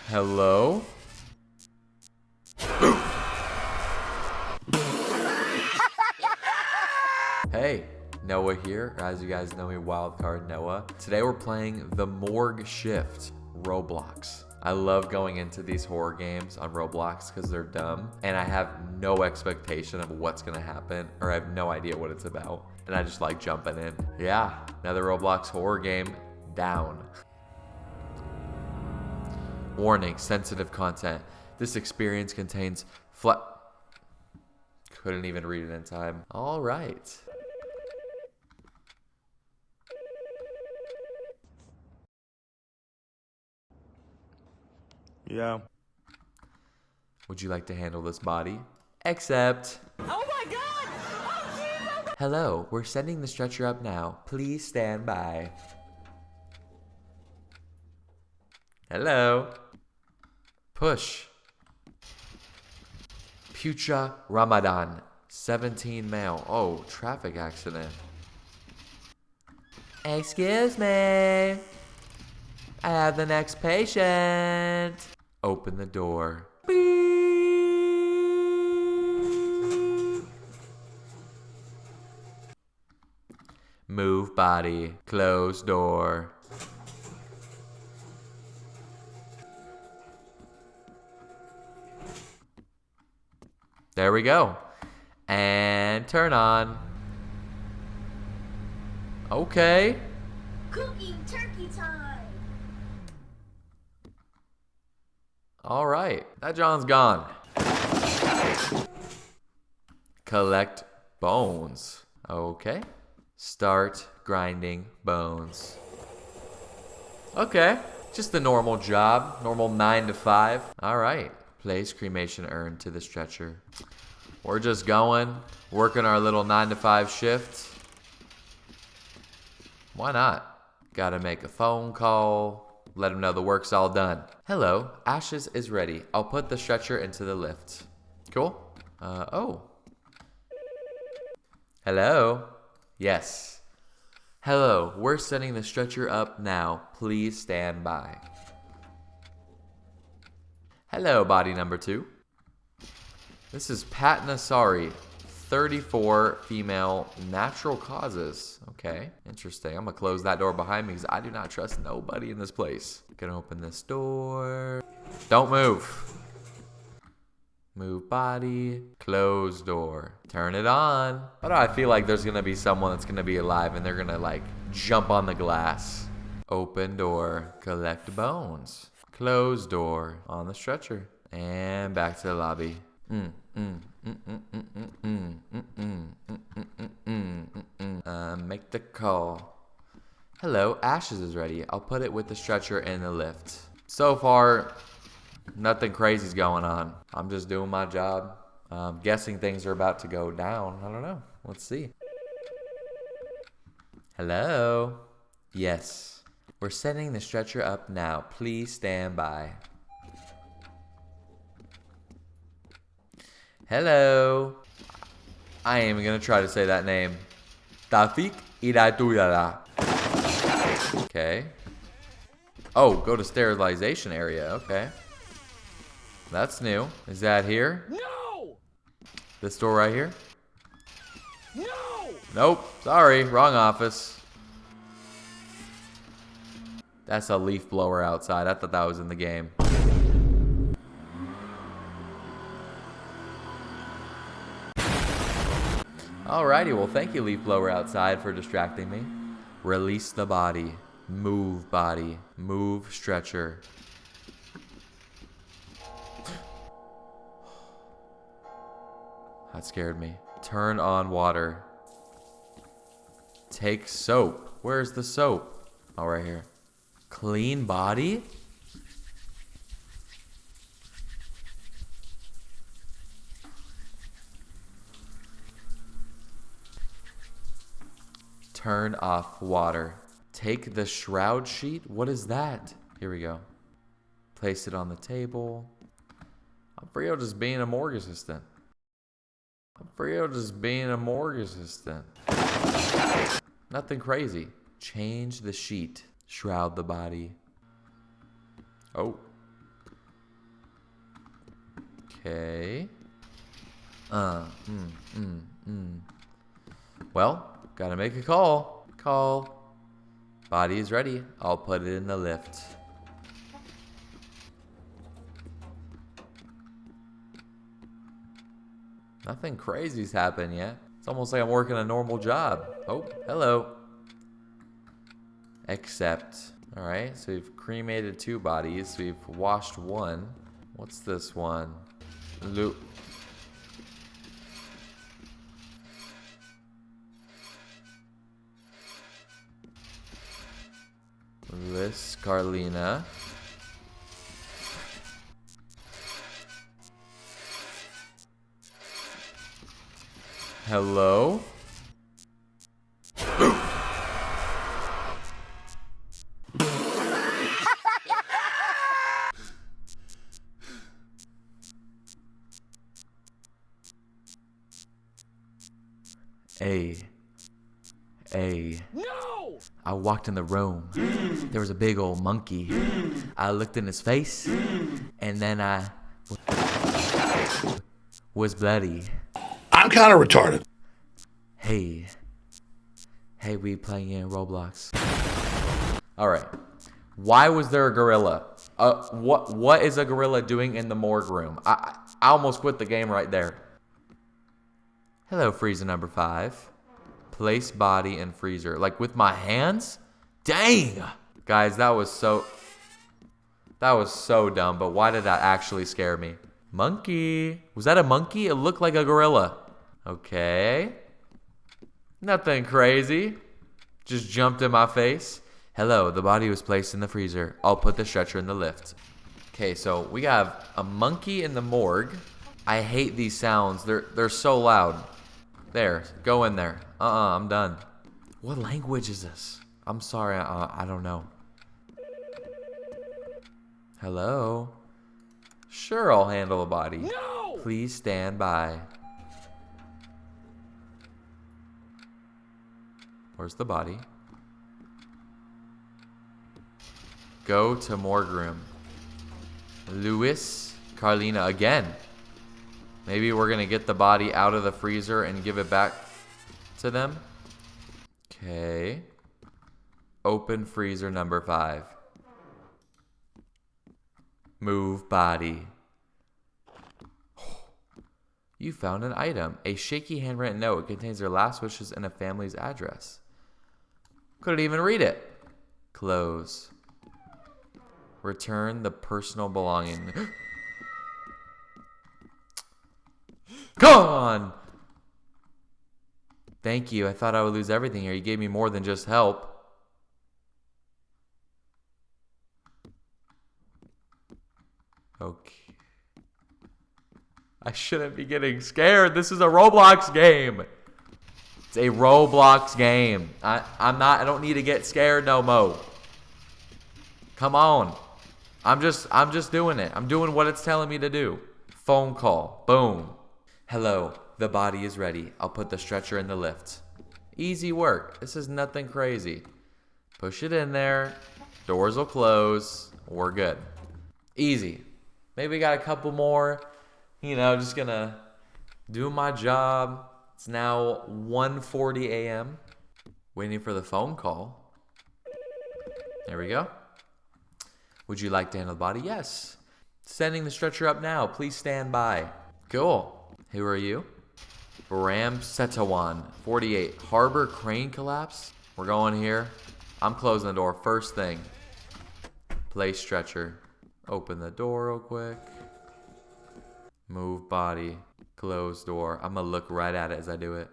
Hello? Hey, Noah here. As you guys know me, Wildcard Noah. Today we're playing the Morgue Shift, Roblox. I love going into these horror games on Roblox because they're dumb and I have no expectation of what's gonna happen, or I have no idea what it's about. And I just like jumping in. Yeah, another Roblox horror game down. Warning, sensitive content. This experience contains couldn't even read it in time. All right. Yeah. Would you like to handle this body? Accept. Oh my god! Oh Jesus! Hello, we're sending the stretcher up now. Please stand by. Hello. Push. Pucha Ramadan. 17 male. Oh, traffic accident. Excuse me. I have the next patient. Open the door. Move body. Close door. There we go. And turn on. Okay. Cooking turkey time. All right. That John's gone. Collect bones. Okay. Start grinding bones. Okay. Just the normal job. Normal 9 to 5. All right. Place cremation urn to the stretcher. We're just going, working our little 9 to 5 shift. Why not? Gotta make a phone call. Let them know the work's all done. Hello, Ashes is ready. I'll put the stretcher into the lift. Cool. Oh. Hello? Yes. Hello, we're setting the stretcher up now. Please stand by. Hello, body number 2. This is Pat Nasari, 34, female, natural causes. Okay, interesting. I'm gonna close that door behind me because I do not trust nobody in this place. Gonna open this door. Don't move. Move body. Close door. Turn it on. Why do I feel like there's gonna be someone that's gonna be alive and they're gonna like jump on the glass? Open door. Collect bones. Close door on the stretcher. And back to the lobby. Make the call. Hello, Ashes is ready. I'll put it with the stretcher in the lift. So far, nothing crazy's going on. I'm just doing my job. Guessing things are about to go down. I don't know. Let's see. Hello? Yes. We're setting the stretcher up now. Please stand by. Hello. I ain't even gonna try to say that name. Tafik Iratuyala. Okay. Oh, go to sterilization area. Okay. That's new. Is that here? No! This door right here? No! Nope. Sorry. Wrong office. That's a leaf blower outside. I thought that was in the game. Alrighty, well thank you, leaf blower outside, for distracting me. Release the body. Move body. Move stretcher. That scared me. Turn on water. Take soap. Where's the soap? Oh, right here. Clean body? Turn off water. Take the shroud sheet. What is that? Here we go. Place it on the table. I'm for real just being a morgue assistant. I'm for real just being a morgue assistant. Nothing crazy. Change the sheet. Shroud the body. Oh. Okay. Well, gotta make a call. Call. Body is ready. I'll put it in the lift. Nothing crazy's happened yet. It's almost like I'm working a normal job. Oh, hello. Except, all right, so we've cremated 2 bodies. We've washed 1. What's this one? Liz Carlina. Hello? Hey. No! I walked in the room. There was a big old monkey. I looked in his face, and then I was bloody. I'm kind of retarded. Hey, we playing Roblox. All right. Why was there a gorilla? What is a gorilla doing in the morgue room? I almost quit the game right there. Hello, freezer number 5. Place body in freezer. Like with my hands? Dang! Guys, that was so dumb, but why did that actually scare me? Monkey. Was that a monkey? It looked like a gorilla. Okay. Nothing crazy. Just jumped in my face. Hello, the body was placed in the freezer. I'll put the stretcher in the lift. Okay, so we have a monkey in the morgue. I hate these sounds. They're so loud. There, go in there. I'm done. What language is this? I'm sorry, I don't know. Hello? Sure, I'll handle a body. No! Please stand by. Where's the body? Go to morgue room. Luis Carlina again. Maybe we're gonna get the body out of the freezer and give it back to them. Okay. Open freezer number 5. Move body. You found an item. A shaky handwritten note. It contains their last wishes and a family's address. Couldn't even read it. Close. Return the personal belonging. Come on! Thank you. I thought I would lose everything here. You gave me more than just help. Okay. I shouldn't be getting scared. This is a Roblox game. It's a Roblox game. I don't need to get scared no more. Come on. I'm just doing it. I'm doing what it's telling me to do. Phone call. Boom. Hello. The body is ready. I'll put the stretcher in the lift. Easy work. This is nothing crazy. Push it in there. Doors will close. We're good. Easy. Maybe we got a couple more. You know, just gonna do my job. It's now 1:40 a.m. Waiting for the phone call. There we go. Would you like to handle the body? Yes. Sending the stretcher up now. Please stand by. Cool. Who are you? Bram Setawan, 48. Harbor crane collapse. We're going here. I'm closing the door. First thing. Place stretcher. Open the door real quick. Move body. Close door. I'm gonna look right at it as I do it.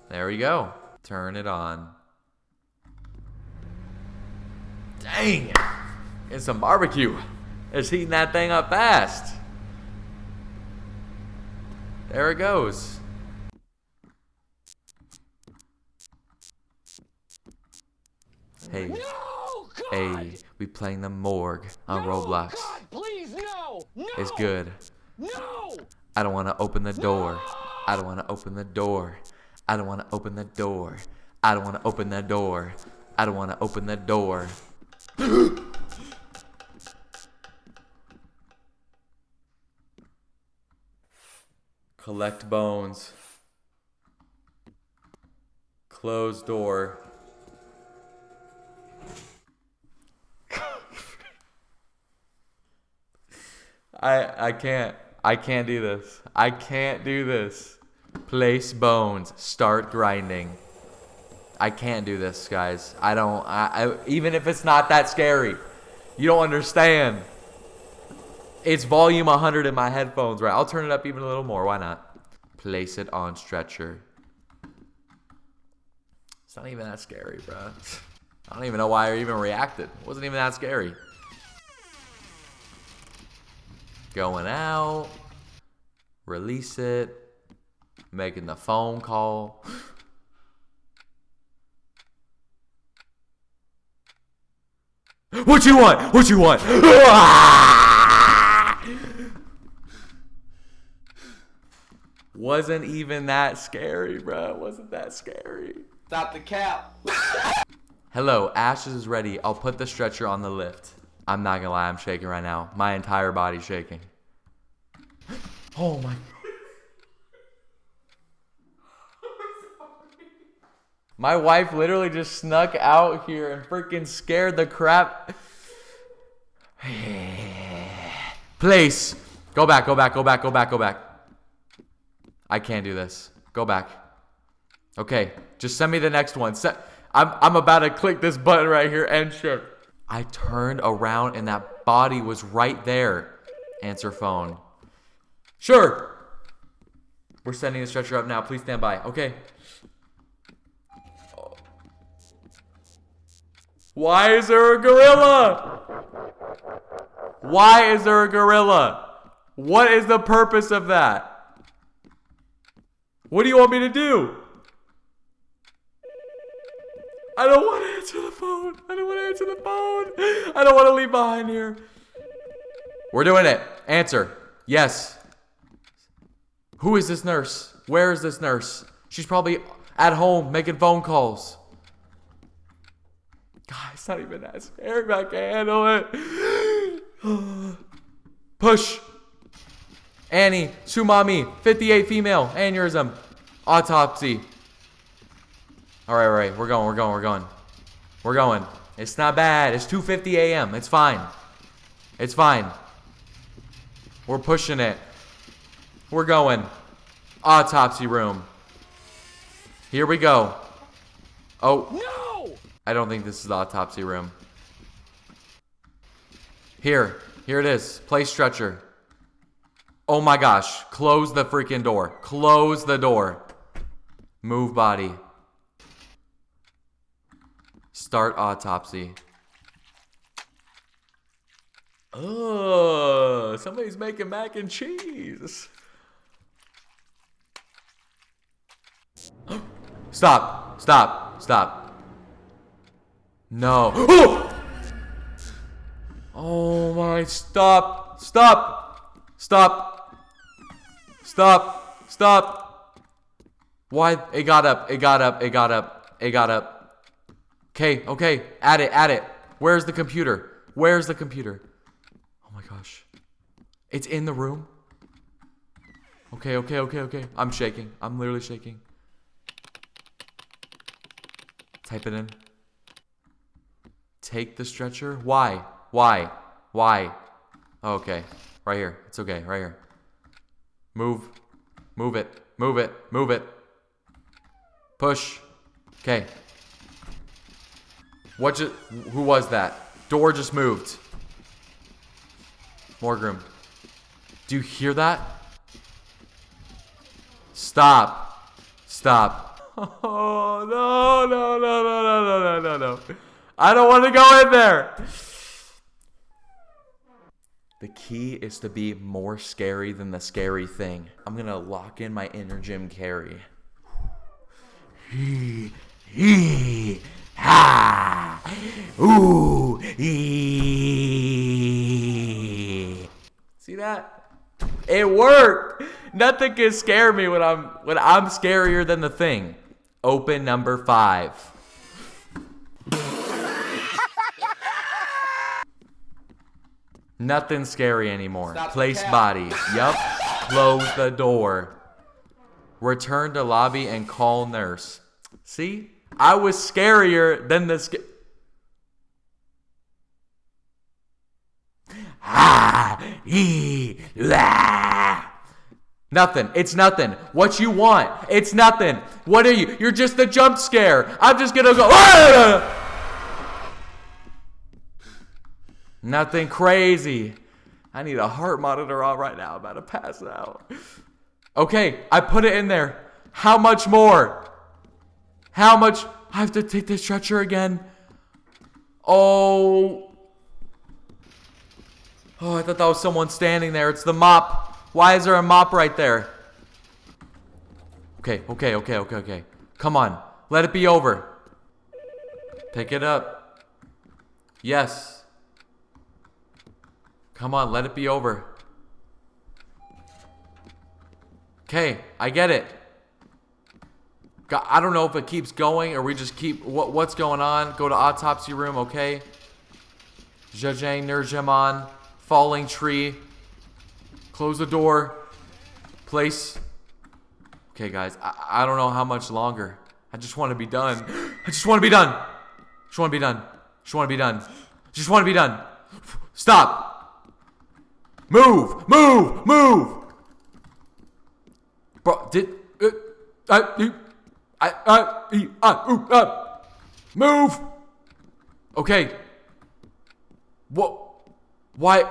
There we go. Turn it on. Dang! It's some barbecue. It's heating that thing up fast. There it goes. Hey. No, God! Hey, we playing the morgue on No, Roblox. God, please, no! No! It's good. No! I don't want to open the door. I don't want to open the door. I don't want to open the door. I don't want to open the door. I don't want to open the door. Collect bones. Close door. I can't do this. I can't do this. Place bones. Start grinding. I can't do this, guys. Even if it's not that scary. You don't understand. It's volume 100 in my headphones, right? I'll turn it up even a little more. Why not? Place it on stretcher. It's not even that scary, bro. I don't even know why I even reacted. It wasn't even that scary. Going out. Release it. Making the phone call. What you want? What you want? Wasn't even that scary, bro. Wasn't that scary. Stop the cap. Hello, Ashes is ready. I'll put the stretcher on the lift. I'm not gonna lie, I'm shaking right now. My entire body's shaking. Oh my. My wife literally just snuck out here and freaking scared the crap. Place. Go back, go back, go back, go back, go back. I can't do this. Go back. Okay, just send me the next one. I'm about to click this button right here and shit. I turned around and that body was right there. Answer phone. Sure. We're sending the stretcher up now. Please stand by. Okay. Why is there a gorilla? Why is there a gorilla? What is the purpose of that? What do you want me to do? I don't want to answer the phone. I don't want to answer the phone. I don't want to leave behind here. We're doing it. Answer. Yes. Who is this nurse? Where is this nurse? She's probably at home making phone calls. God, it's not even that scary, but I can't handle it. Push. Annie, Sumami, 58 female, aneurysm, autopsy. All right, we're going. It's not bad. It's 2:50 a.m. It's fine. It's fine. We're pushing it. We're going. Autopsy room. Here we go. Oh. No! I don't think this is the autopsy room. Here it is. Place stretcher. Oh my gosh. Close the freaking door. Close the door. Move body. Start autopsy. Oh, somebody's making mac and cheese. Stop. No. Oh! Oh my, stop. Why? It got up. Okay. Add it. Where's the computer? Oh my gosh. It's in the room. Okay. I'm shaking. I'm literally shaking. Type it in. Take the stretcher. Why? Okay. Right here. It's okay. Right here. Move it. Push. Okay. Who was that? Door just moved. Morgue room. Do you hear that? Stop. Oh, no. I don't want to go in there. The key is to be more scary than the scary thing. I'm going to lock in my inner Jim Carrey. See that? It worked. Nothing can scare me when I'm scarier than the thing. Open number 5. Nothing scary anymore. Place body. Yup. Close the door. Return to lobby and call nurse. See? I was scarier than this. Nothing. It's nothing. What you want? It's nothing. What are you? You're just a jump scare. I'm just gonna go. Nothing crazy. I need a heart monitor on right now. I'm about to pass out. Okay, I put it in there. How much more? How much? I have to take this stretcher again. Oh, I thought that was someone standing there. It's the mop. Why is there a mop right there? Okay. Come on. Let it be over. Pick it up. Yes. Come on, let it be over. Okay, I get it. I don't know if it keeps going or we just keep... What's going on? Go to autopsy room, okay? Zhejiang Nurjaman. Falling tree. Close the door. Place. Okay, guys. I don't know how much longer. I just want to be done. I just want to be done. Just want to be done. Just want to be done. Just want to be done. Stop. Move. Bro, move. Okay. What? Why?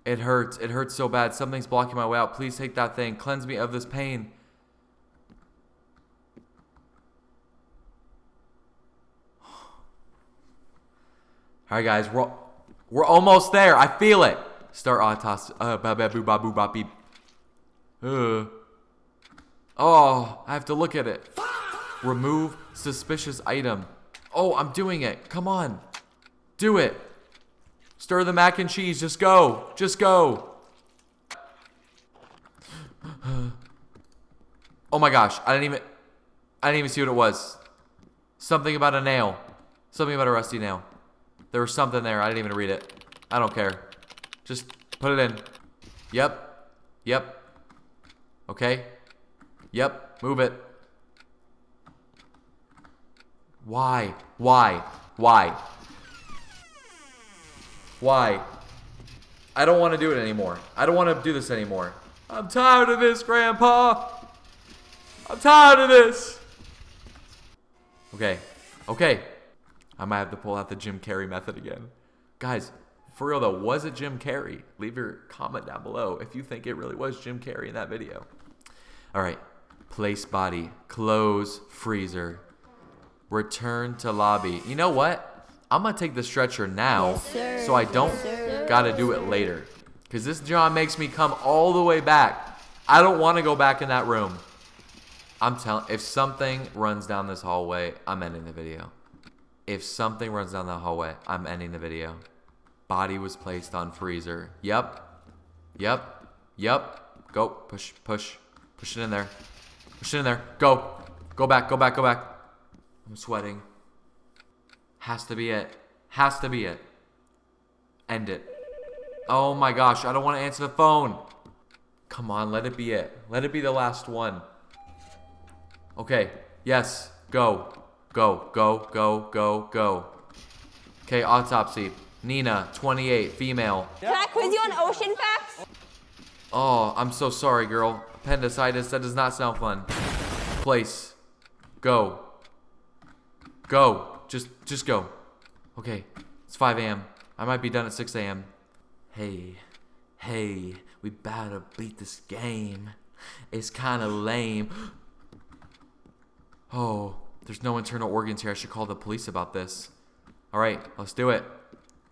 It hurts. It hurts so bad. Something's blocking my way out. Please take that thing. Cleanse me of this pain. All right, guys. We're almost there. I feel it. Start autopsy. Oh, I have to look at it. Remove suspicious item. Oh, I'm doing it. Come on. Do it. Stir the mac and cheese. Just go. Just go. Oh my gosh. I didn't even see what it was. Something about a nail. Something about a rusty nail. There was something there. I didn't even read it. I don't care. Just put it in. Yep. Okay. Yep. Move it. Why? I don't want to do it anymore. I don't want to do this anymore. I'm tired of this, Grandpa. I'm tired of this. Okay. I might have to pull out the Jim Carrey method again. Guys, for real though, was it Jim Carrey? Leave your comment down below if you think it really was Jim Carrey in that video. All right. Place body. Close freezer. Return to lobby. You know what? I'm going to take the stretcher now so I don't got to do it later. Because this job makes me come all the way back. I don't want to go back in that room. I'm telling, if something runs down this hallway, I'm ending the video. If something runs down the hallway, I'm ending the video. Body was placed on freezer. Yep. Go. Push it in there. Push it in there. Go back. I'm sweating. Has to be it. End it. Oh my gosh, I don't want to answer the phone. Come on, let it be it. Let it be the last one. Okay, yes, go. Okay, autopsy. Nina, 28, female. Can I quiz you on ocean facts? Oh, I'm so sorry, girl. Appendicitis, that does not sound fun. Place. Go. Just go. Okay, it's 5 a.m. I might be done at 6 a.m. Hey, we better beat this game. It's kind of lame. Oh, there's no internal organs here. I should call the police about this. All right, let's do it.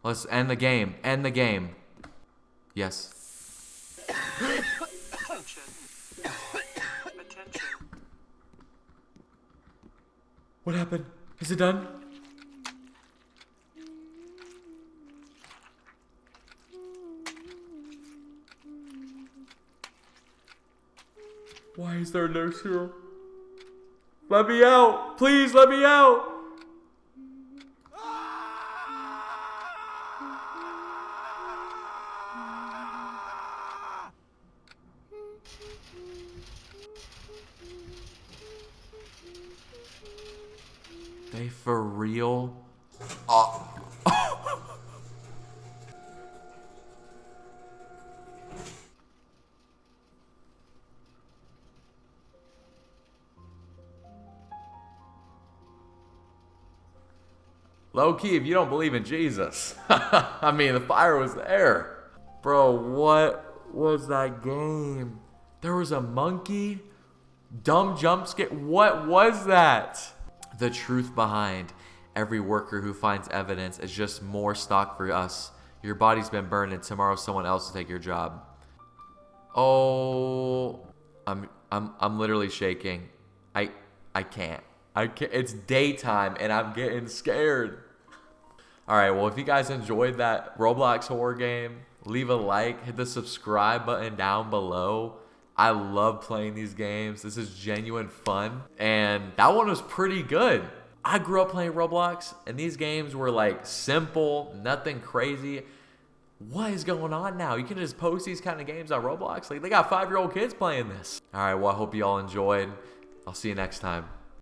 Let's end the game. Yes. Attention. What happened? Is it done? Why is there a nurse here? Let me out! Please let me out! They for real? Low key, if you don't believe in Jesus. I mean, the fire was there. Bro, what was that game? There was a monkey? Dumb jump scare? What was that? The truth behind every worker who finds evidence is just more stock for us. Your body's been burned and tomorrow someone else will take your job. Oh, I'm literally shaking. I can't. It's daytime and I'm getting scared. All right, well, if you guys enjoyed that Roblox horror game, leave a like, hit the subscribe button down below. I love playing these games. This is genuine fun. And that one was pretty good. I grew up playing Roblox and these games were like simple, nothing crazy. What is going on now? You can just post these kind of games on Roblox. Like, they got 5-year-old kids playing this. All right, well, I hope you all enjoyed. I'll see you next time.